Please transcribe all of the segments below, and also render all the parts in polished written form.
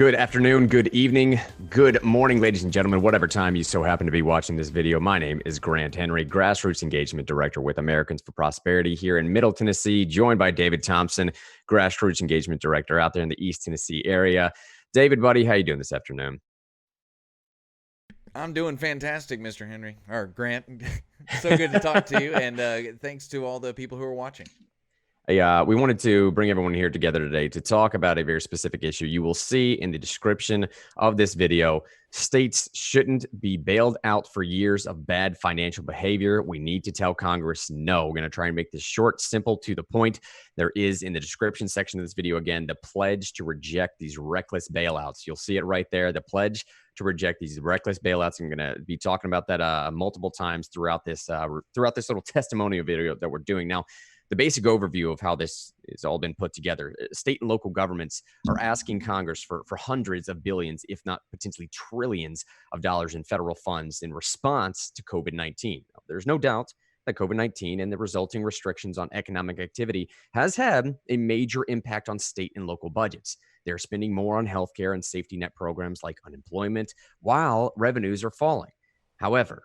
Good afternoon, good evening, good morning, ladies and gentlemen, whatever time you so happen to be watching this video. My name is Grant Henry, Grassroots Engagement Director with Americans for Prosperity here in Middle Tennessee, joined by David Thompson, Grassroots Engagement Director out there in the East Tennessee area. David, buddy, how you doing this afternoon? I'm doing fantastic, Mr. Henry, or Grant. So good to talk to you, and thanks to all the people who are watching. We wanted to bring everyone here together today to talk about a very specific issue. You will see in the description of this video, states shouldn't be bailed out for years of bad financial behavior. We need to tell Congress no. We're going to try and make this short, simple, to the point. There is in the description section of this video, again, the pledge to reject these reckless bailouts. You'll see it right there, the pledge to reject these reckless bailouts. I'm going to be talking about that multiple times throughout this little testimonial video that we're doing now. The basic overview of how this has all been put together. State and local governments are asking Congress for hundreds of billions, if not potentially trillions of dollars in federal funds in response to COVID-19. There's no doubt that COVID-19 and the resulting restrictions on economic activity has had a major impact on state and local budgets. They're spending more on healthcare and safety net programs like unemployment, while revenues are falling. However,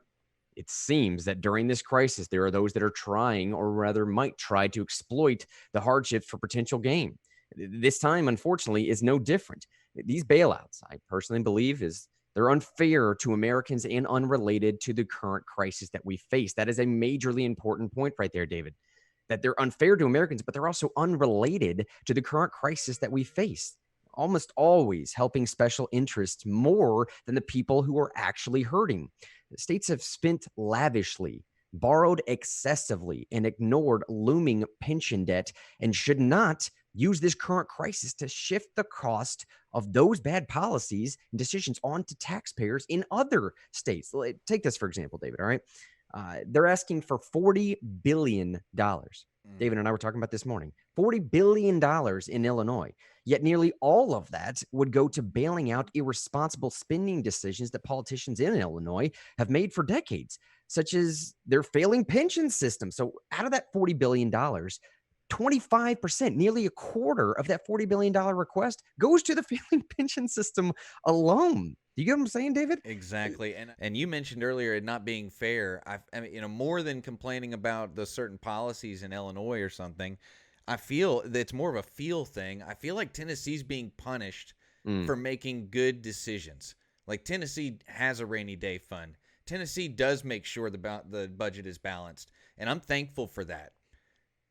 it seems that during this crisis, there are those that are trying, or rather might try, to exploit the hardships for potential gain. This time, unfortunately, is no different. These bailouts, I personally believe, they're unfair to Americans and unrelated to the current crisis that we face. That is a majorly important point right there, David, that they're unfair to Americans, but they're also unrelated to the current crisis that we face, almost always helping special interests more than the people who are actually hurting. States have spent lavishly, borrowed excessively, and ignored looming pension debt, and should not use this current crisis to shift the cost of those bad policies and decisions onto taxpayers in other states. Take this, for example, David, all right? They're asking for $40 billion. David and I were talking about this morning. $40 billion in Illinois. Yet nearly all of that would go to bailing out irresponsible spending decisions that politicians in Illinois have made for decades, such as their failing pension system. So out of that $40 billion, 25%, nearly a quarter of that $40 billion request goes to the failing pension system alone. Do you get what I'm saying, David? Exactly. And you mentioned earlier it not being fair. I mean, more than complaining about the certain policies in Illinois or something, I feel that it's more of a feel thing. I feel like Tennessee's being punished for making good decisions. Like, Tennessee has a rainy day fund. Tennessee does make sure the budget is balanced, and I'm thankful for that.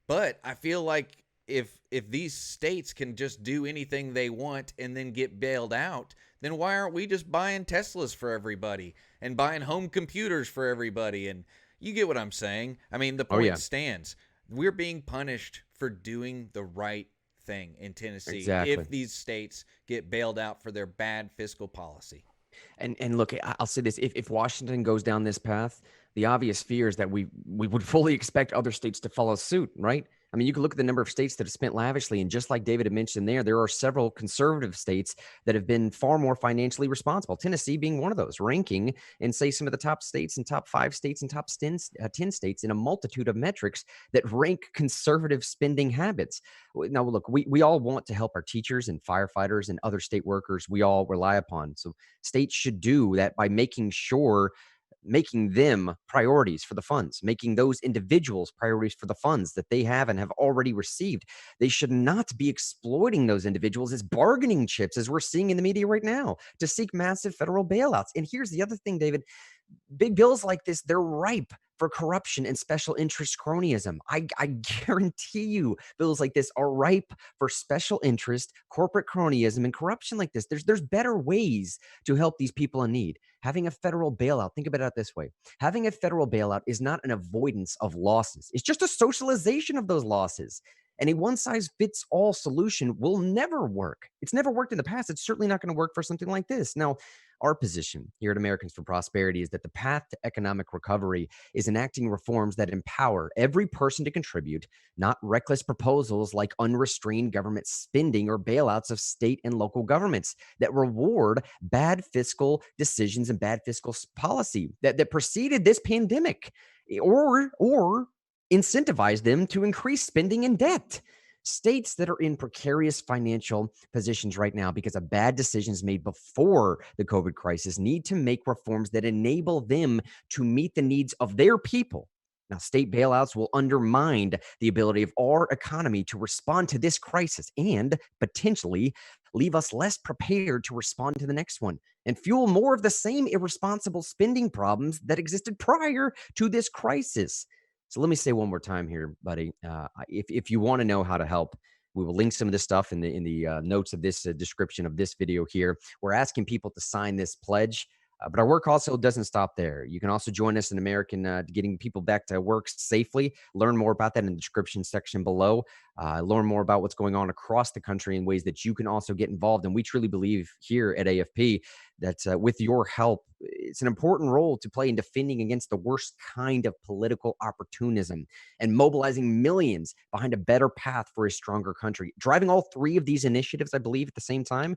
But I feel like if these states can just do anything they want and then get bailed out, then why aren't we just buying Teslas for everybody and buying home computers for everybody? And you get what I'm saying. I mean, the point stands. We're being punished for doing the right thing in Tennessee if these states get bailed out for their bad fiscal policy. And look, I'll say this: if Washington goes down this path, the obvious fear is that we would fully expect other states to follow suit, right? I mean, you can look at the number of states that have spent lavishly, and just like David had mentioned there are several conservative states that have been far more financially responsible. Tennessee being one of those, ranking in, say, some of the top states and top 5 states and top 10 states in a multitude of metrics that rank conservative spending habits. Now, look, we all want to help our teachers and firefighters and other state workers we all rely upon. So states should do that by making them priorities for the funds, making those individuals priorities for the funds that they have and have already received. They should not be exploiting those individuals as bargaining chips, as we're seeing in the media right now, to seek massive federal bailouts. And here's the other thing, David: big bills like this, they're ripe for corruption and special interest cronyism. I guarantee you bills like this are ripe for special interest, corporate cronyism, and corruption like this. There's better ways to help these people in need. Having a federal bailout, think about it this way: having a federal bailout is not an avoidance of losses. It's just a socialization of those losses. And a one-size-fits-all solution will never work. It's never worked in the past. It's certainly not going to work for something like this. Now, our position here at Americans for Prosperity is that the path to economic recovery is enacting reforms that empower every person to contribute, not reckless proposals like unrestrained government spending or bailouts of state and local governments that reward bad fiscal decisions and bad fiscal policy that preceded this pandemic, or incentivize them to increase spending and debt. States that are in precarious financial positions right now because of bad decisions made before the COVID crisis need to make reforms that enable them to meet the needs of their people. Now, state bailouts will undermine the ability of our economy to respond to this crisis and potentially leave us less prepared to respond to the next one and fuel more of the same irresponsible spending problems that existed prior to this crisis. So let me say one more time here, buddy. If you want to know how to help, we will link some of this stuff in the notes of this description of this video here. We're asking people to sign this pledge. But our work also doesn't stop there. You can also join us in American getting people back to work safely. Learn more about that in the description section below. Learn more about what's going on across the country in ways that you can also get involved. And we truly believe here at AFP that with your help, it's an important role to play in defending against the worst kind of political opportunism and mobilizing millions behind a better path for a stronger country. Driving all three of these initiatives, I believe, at the same time,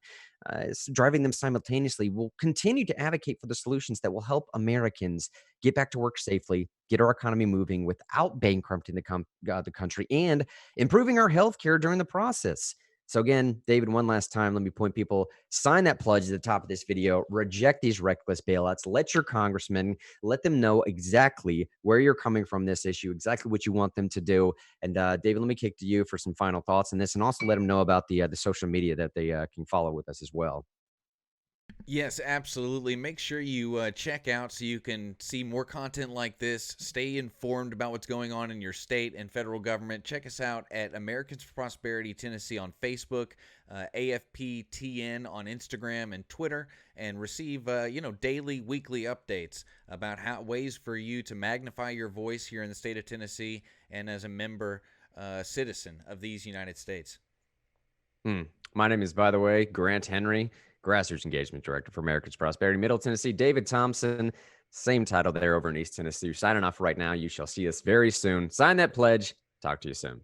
driving them simultaneously, will continue to advocate for the solutions that will help Americans get back to work safely, get our economy moving without bankrupting the country, and improving our health care during the process. So again, David, one last time, let me point people, sign that pledge at the top of this video, reject these reckless bailouts, let your congressman, let them know exactly where you're coming from this issue, exactly what you want them to do. And David, let me kick to you for some final thoughts on this, and also let them know about the social media that they can follow with us as well. Yes, absolutely. Make sure you check out so you can see more content like this. Stay informed about what's going on in your state and federal government. Check us out at Americans for Prosperity Tennessee on Facebook, AFPTN on Instagram and Twitter, and receive daily, weekly updates about ways for you to magnify your voice here in the state of Tennessee and as a member citizen of these United States. My name is, by the way, Grant Henry, Grassroots Engagement Director for Americans Prosperity Middle Tennessee. David Thompson, same title there over in East Tennessee. Signing off right now. You shall see us very soon. Sign that pledge. Talk to you soon.